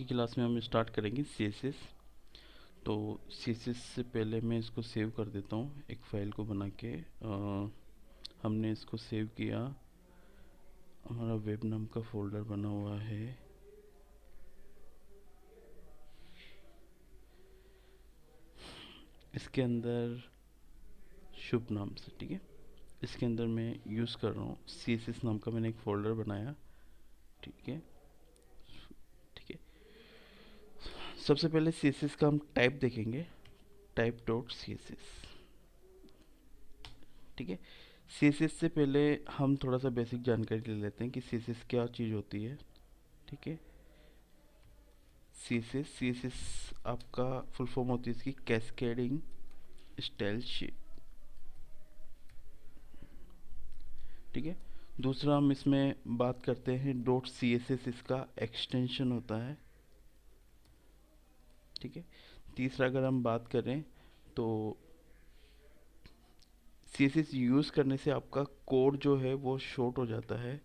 की क्लास में हम स्टार्ट करेंगे CSS। तो CSS से पहले मैं इसको सेव कर देता हूँ एक फ़ाइल को बना के। हमने इसको सेव किया, हमारा वेब नाम का फोल्डर बना हुआ है। इसके अंदर शुभ नाम से, ठीक है। इसके अंदर मैं यूज़ कर रहा हूँ CSS नाम का, मैंने एक फ़ोल्डर बनाया, ठीक है। ठीक है, सबसे पहले CSS का हम टाइप देखेंगे, टाइप डॉट CSS, ठीक है। CSS से पहले हम थोड़ा सा बेसिक जानकारी ले लेते हैं कि CSS क्या चीज़ होती है, ठीक है। CSS आपका फुल फॉर्म होती है इसकी कैस्केडिंग स्टाइल शीट, ठीक है। दूसरा हम इसमें बात करते हैं डॉट CSS, इसका एक्सटेंशन होता है, ठीक है। तीसरा अगर हम बात करें तो CSS यूज़ करने से आपका कोड जो है वो शॉर्ट हो जाता है।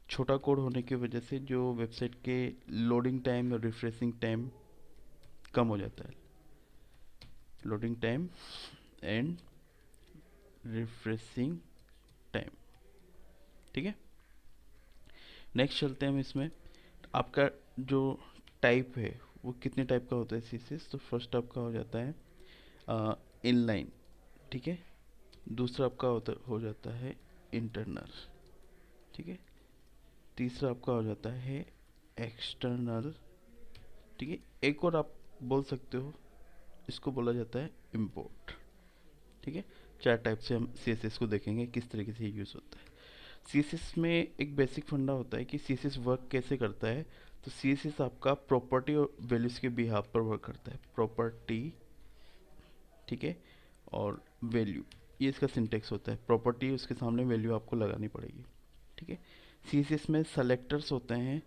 छोटा कोड होने की वजह से जो वेबसाइट के लोडिंग टाइम और रिफ्रेशिंग टाइम कम हो जाता है, loading time and refreshing time, ठीक है। नेक्स्ट चलते हैं हम इसमें, आपका जो टाइप है वो कितने टाइप का होता है CSS। तो फर्स्ट आपका हो जाता है इनलाइन, ठीक है। दूसरा आपका हो जाता है इंटरनल, ठीक है। तीसरा आपका हो जाता है एक्सटर्नल, ठीक है। एक और आप बोल सकते हो, इसको बोला जाता है इंपोर्ट, ठीक है। चार टाइप से हम CSS को देखेंगे किस तरीके से यूज़ होता है। CSS में एक बेसिक फंडा होता है कि CSS वर्क कैसे करता है। तो CSS आपका प्रॉपर्टी और वैल्यूज़ के बिहाफ पर वर्क करता है, प्रॉपर्टी, ठीक है, और वैल्यू, ये इसका सिंटेक्स होता है। प्रॉपर्टी उसके सामने वैल्यू आपको लगानी पड़ेगी, ठीक है। CSS में सेलेक्टर्स होते हैं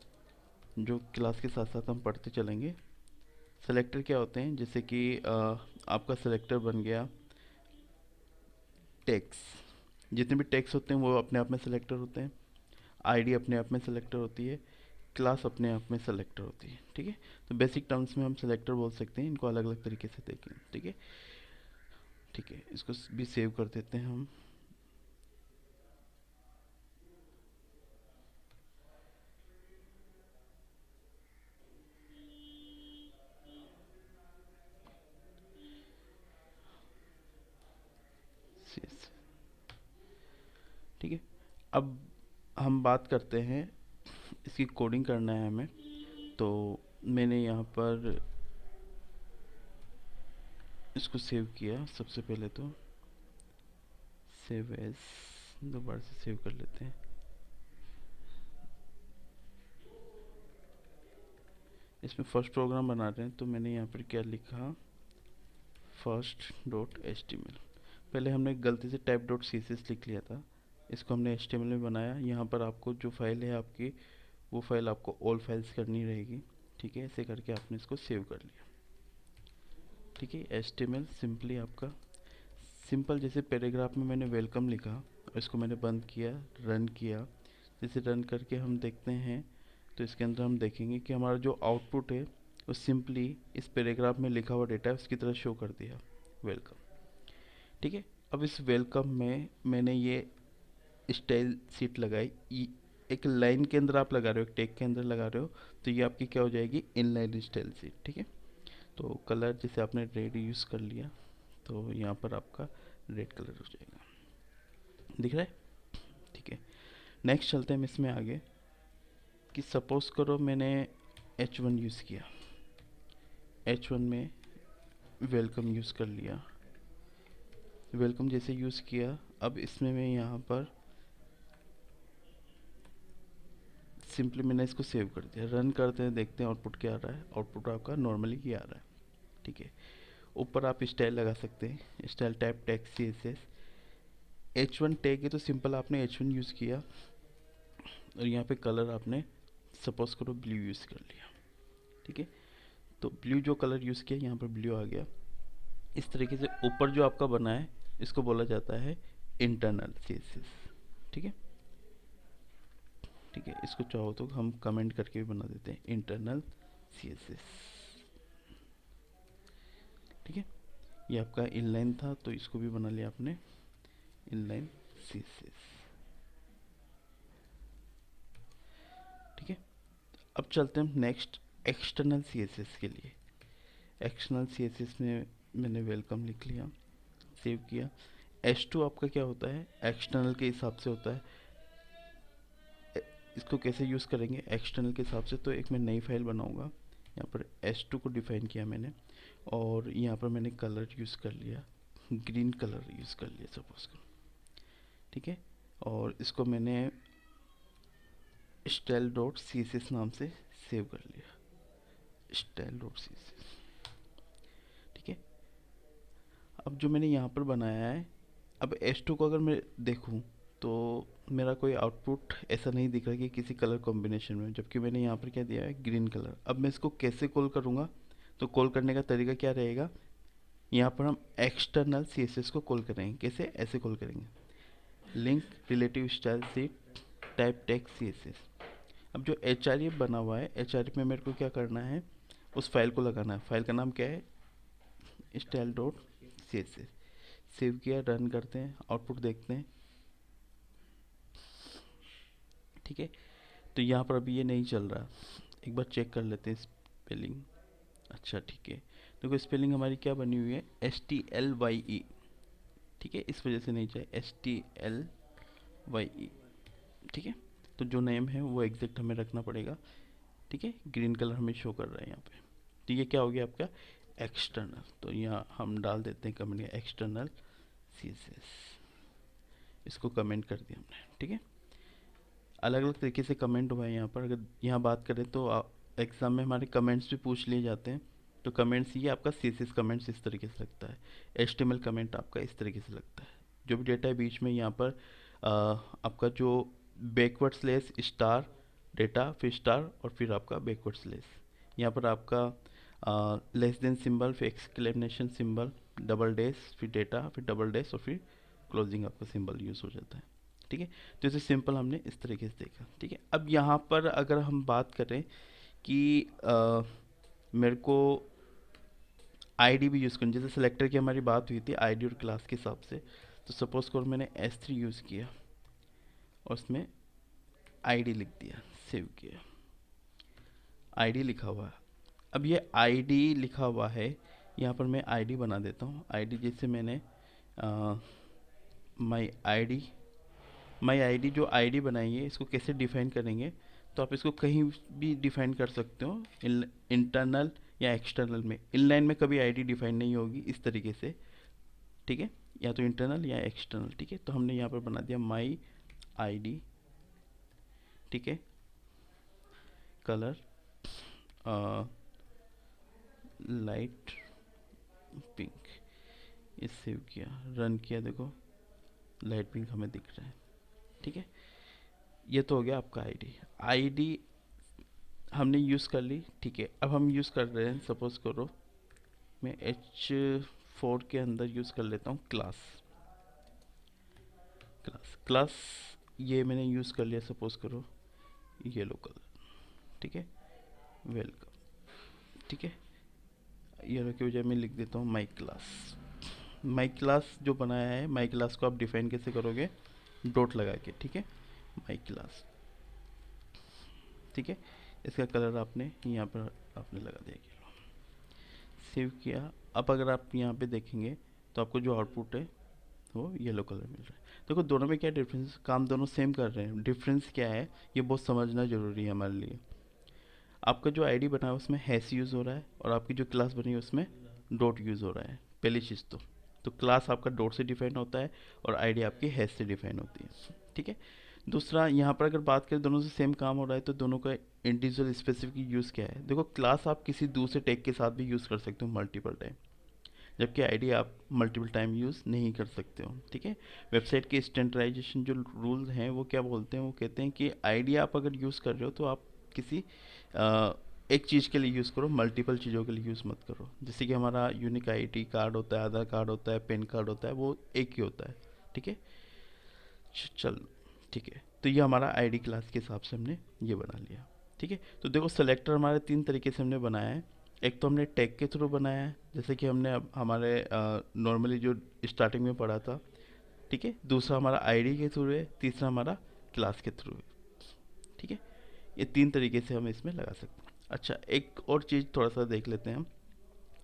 जो क्लास के साथ साथ हम पढ़ते चलेंगे। सेलेक्टर क्या होते हैं, जैसे कि आपका सेलेक्टर बन गया टैग्स, जितने भी टैग्स होते हैं वो अपने आप में सेलेक्टर होते हैं। आईडी अपने आप में सेलेक्टर होती है, क्लास अपने आप में सेलेक्टर होती है, ठीक है। तो बेसिक टर्म्स में हम सेलेक्टर बोल सकते हैं, इनको अलग अलग तरीके से देखें, ठीक है। ठीक है, इसको भी सेव कर देते हैं हम। CS, ठीक है। अब हम बात करते हैं, इसकी कोडिंग करना है हमें। तो मैंने यहाँ पर इसको सेव किया, सबसे पहले तो सेव एज, दोबारा से सेव कर लेते हैं। इसमें फर्स्ट प्रोग्राम बना रहे हैं तो मैंने यहाँ पर क्या लिखा, first dot H T M L. पहले हमने गलती से type dot C S S लिख लिया था, इसको हमने एच टी एम एल में बनाया। यहाँ पर आपको जो फाइल है आपकी, वो फाइल आपको ऑल फाइल्स करनी रहेगी, ठीक है। ऐसे करके आपने इसको सेव कर लिया, ठीक है। H T M L simply आपका सिंपल, जैसे पैराग्राफ में मैंने वेलकम लिखा और इसको मैंने बंद किया, रन किया। जैसे रन करके हम देखते हैं तो इसके अंदर हम देखेंगे कि हमारा जो आउटपुट है वो सिंपली इस पैराग्राफ में लिखा हुआ डेटा है उसकी तरह शो कर दिया, वेलकम, ठीक है। अब इस वेलकम में मैंने ये स्टाइल सीट लगाई, एक लाइन के अंदर आप लगा रहे हो, एक टैग के अंदर लगा रहे हो, तो ये आपकी क्या हो जाएगी, इनलाइन स्टाइल सीट, ठीक है। तो कलर जैसे आपने रेड यूज़ कर लिया तो यहाँ पर आपका रेड कलर हो जाएगा, दिख रहा है, ठीक है। नेक्स्ट चलते हैं हम इसमें आगे, कि सपोज़ करो मैंने H1 यूज़ किया, H1 में वेलकम यूज़ कर लिया। वेलकम जैसे यूज़ किया, अब इसमें मैं यहाँ पर सिंपली मैंने इसको सेव कर दिया। रन करते हैं, देखते हैं आउटपुट क्या आ रहा है। आउटपुट आपका नॉर्मली ये आ रहा है, ठीक है। ऊपर आप स्टाइल लगा सकते हैं, style type tag CSS। H1 tag है तो सिंपल आपने H1 यूज़ किया और यहाँ पे कलर आपने सपोज करो ब्लू यूज़ कर लिया, ठीक है। तो ब्लू जो कलर यूज़ किया यहाँ पर ब्लू आ गया। इस तरीके से ऊपर जो आपका बना है इसको बोला जाता है इंटरनल CSS, ठीक है। ठीक है, इसको चाहो तो हम कमेंट करके भी बना देते हैं, इंटरनल CSS। ठीक है, ये आपका इनलाइन था तो इसको भी बना लिया आपने इनलाइन CSS। ठीक है, अब चलते हैं नेक्स्ट एक्सटर्नल CSS के लिए। एक्सटर्नल CSS में मैंने वेलकम लिख लिया, सेव किया। H2 आपका क्या होता है, एक्सटर्नल के हिसाब से होता है। इसको कैसे यूज़ करेंगे एक्सटर्नल के हिसाब से, तो एक मैं नई फाइल बनाऊंगा। यहाँ पर H2 को डिफाइन किया मैंने, और यहाँ पर मैंने कलर यूज़ कर लिया, ग्रीन कलर यूज़ कर लिया सपोज करो। ठीक है, और इसको मैंने style.css नाम से सेव कर लिया, style.css। ठीक है, अब जो मैंने यहाँ पर बनाया है, अब H2 को अगर मैं देखूँ तो मेरा कोई आउटपुट ऐसा नहीं दिख रहा कि किसी कलर कॉम्बिनेशन में, जबकि मैंने यहाँ पर क्या दिया है, ग्रीन कलर। अब मैं इसको कैसे कॉल करूँगा, तो कॉल करने का तरीका क्या रहेगा, यहाँ पर हम एक्सटर्नल CSS को कॉल करेंगे। कैसे, ऐसे कॉल करेंगे, link relative style seat type text CSS। अब जो HRE बना हुआ है, HRE में मेरे को क्या करना है, उस फाइल को लगाना है। फाइल का नाम क्या है, style.css। सेव किया, रन करते हैं, आउटपुट देखते हैं। ठीक है, तो यहाँ पर अभी ये नहीं चल रहा, एक बार चेक कर लेते हैं स्पेलिंग। अच्छा ठीक है, देखो स्पेलिंग हमारी क्या बनी हुई है, STLYE। ठीक है, इस वजह से नहीं चाहिए, STLYE। ठीक है, तो जो नेम है वो एग्जैक्ट हमें रखना पड़ेगा। ठीक है, ग्रीन कलर हमें शो कर रहा है यहाँ पे। तो ये क्या हो गया आपका एक्सटर्नल, तो यहाँ हम डाल देते हैं कमेंट एक्सटर्नल CSS। इसको कमेंट कर दिया हमने। ठीक है, अलग अलग तरीके से कमेंट हुआ है यहाँ पर। अगर यहाँ बात करें तो एग्ज़ाम में हमारे कमेंट्स भी पूछ लिए जाते हैं। तो कमेंट्स, ये आपका CSS कमेंट्स इस तरीके से लगता है, HTML कमेंट आपका इस तरीके से लगता है। जो भी डेटा है बीच में यहाँ पर आपका जो बैकवर्ड स्लेस स्टार डेटा, फिर स्टार, और फिर आपका बैकवर्ड स्लेस। यहाँ पर आपका लेस देन सिंबल, फिर एक्सक्लेमेशन सिंबल, डबल डैश, फिर डेटा, फिर डबल डैश, और फिर क्लोजिंग आपका सिंबल यूज़ हो जाता है। ठीक है, तो इसे सिंपल हमने इस तरीके से देखा। ठीक है, अब यहाँ पर अगर हम बात करें कि मेरे को आईडी भी यूज़ करनी, जैसे सेलेक्टर की हमारी बात हुई थी आईडी और क्लास के हिसाब से, तो सपोज करो मैंने S3 यूज़ किया और उसमें आईडी लिख दिया, सेव किया, आईडी लिखा हुआ है। अब ये आईडी लिखा हुआ है, यहाँ पर मैं आईडी बना देता हूँ। आईडी जैसे मैंने माई आईडी जो आईडी बनाई है, इसको कैसे डिफाइन करेंगे, तो आप इसको कहीं भी डिफाइन कर सकते हो, इंटरनल या एक्सटर्नल में। इनलाइन में कभी आईडी डिफाइन नहीं होगी इस तरीके से। ठीक है, या तो इंटरनल या एक्सटर्नल। ठीक है, तो हमने यहाँ पर बना दिया माई आईडी। ठीक है, कलर लाइट पिंक, ये सेव किया, रन किया, देखो लाइट पिंक हमें दिख रहा है। ठीक है, ये तो हो गया आपका आईडी। आईडी हमने यूज़ कर ली। ठीक है, अब हम यूज़ कर रहे हैं, सपोज करो मैं H4 के अंदर यूज़ कर लेता हूँ क्लास। क्लास ये मैंने यूज़ कर लिया, सपोज करो येलो कलर। ठीक है, वेलकम। ठीक है, येलो की बजाय मैं लिख देता हूँ माई क्लास। माई क्लास जो बनाया है, माई क्लास को आप डिफाइन कैसे करोगे, डॉट लगा के। ठीक है, माई क्लास। ठीक है, इसका कलर आपने यहाँ पर आपने लगा दिया, सेव किया। अब अगर आप यहाँ पे देखेंगे तो आपको जो आउटपुट है वो येलो कलर मिल रहा है। देखो दोनों में क्या डिफरेंस, काम दोनों सेम कर रहे हैं, डिफरेंस क्या है ये बहुत समझना ज़रूरी है हमारे लिए। आपका जो आईडी बना है उसमें हैश यूज़ हो रहा है, और आपकी जो क्लास बनी है उसमें डॉट यूज़ हो रहा है। पहली चीज़ तो क्लास आपका डॉट से डिफाइन होता है और आईडी आपकी हैश से डिफाइन होती है। ठीक है, दूसरा यहाँ पर अगर बात करें दोनों से सेम काम हो रहा है, तो दोनों का इंडिविजुअल स्पेसिफिक यूज़ क्या है। देखो क्लास आप किसी दूसरे टैग के साथ भी यूज़ कर सकते हो मल्टीपल टाइम, जबकि आईडी आप मल्टीपल टाइम यूज़ नहीं कर सकते हो। ठीक है, वेबसाइट के स्टैंडर्डाइजेशन जो रूल्स हैं वो क्या बोलते हैं, वो कहते हैं कि आईडी आप अगर यूज़ कर रहे हो तो आप किसी एक चीज़ के लिए यूज़ करो, मल्टीपल चीज़ों के लिए यूज़ मत करो। जैसे कि हमारा यूनिक आईडी कार्ड होता है, आधार कार्ड होता है, पैन कार्ड होता है, वो एक ही होता है। ठीक है, चल ठीक है, तो ये हमारा आईडी क्लास के हिसाब से हमने ये बना लिया। ठीक है। तो देखो सेलेक्टर हमारे तीन तरीके से हमने बनाया है। एक तो हमने टैग के थ्रू बनाया है, जैसे कि हमने अब हमारे नॉर्मली जो स्टार्टिंग में पढ़ा था। ठीक है, दूसरा हमारा आईडी के थ्रू है, तीसरा हमारा क्लास के थ्रू है। ठीक है, ये तीन तरीके से हम इसमें लगा सकते हैं। अच्छा, एक और चीज़ थोड़ा सा देख लेते हैं हम,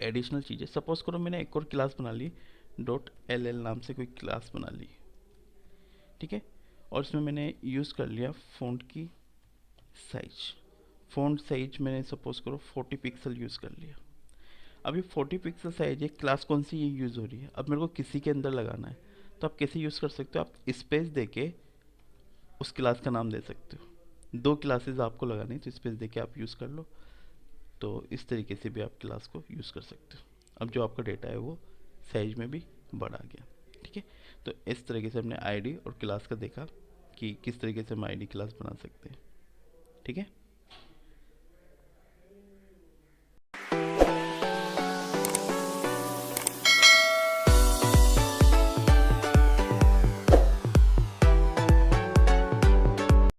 एडिशनल चीज़ें। सपोज करो मैंने एक और क्लास बना ली, डॉट एल एल नाम से कोई क्लास बना ली। ठीक है, और इसमें मैंने यूज़ कर लिया फ़ॉन्ट की साइज। फ़ॉन्ट साइज मैंने सपोज करो 40 पिक्सल यूज़ कर लिया। अब ये 40 पिक्सल साइज है, क्लास कौन सी ये यूज़ हो रही है, अब मेरे को किसी के अंदर लगाना है। तो आप कैसे यूज़ कर सकते हो, आप स्पेस दे के उस क्लास का नाम दे सकते हो। दो क्लासेस आपको लगानी है तो स्पेस दे के आप यूज़ कर लो। तो इस तरीके से भी आप क्लास को यूज़ कर सकते हो। अब जो आपका डेटा है वो साइज में भी बढ़ा गया। ठीक है, तो इस तरीके से हमने आईडी और क्लास का देखा कि किस तरीके से हम आईडी क्लास बना सकते हैं। ठीक है।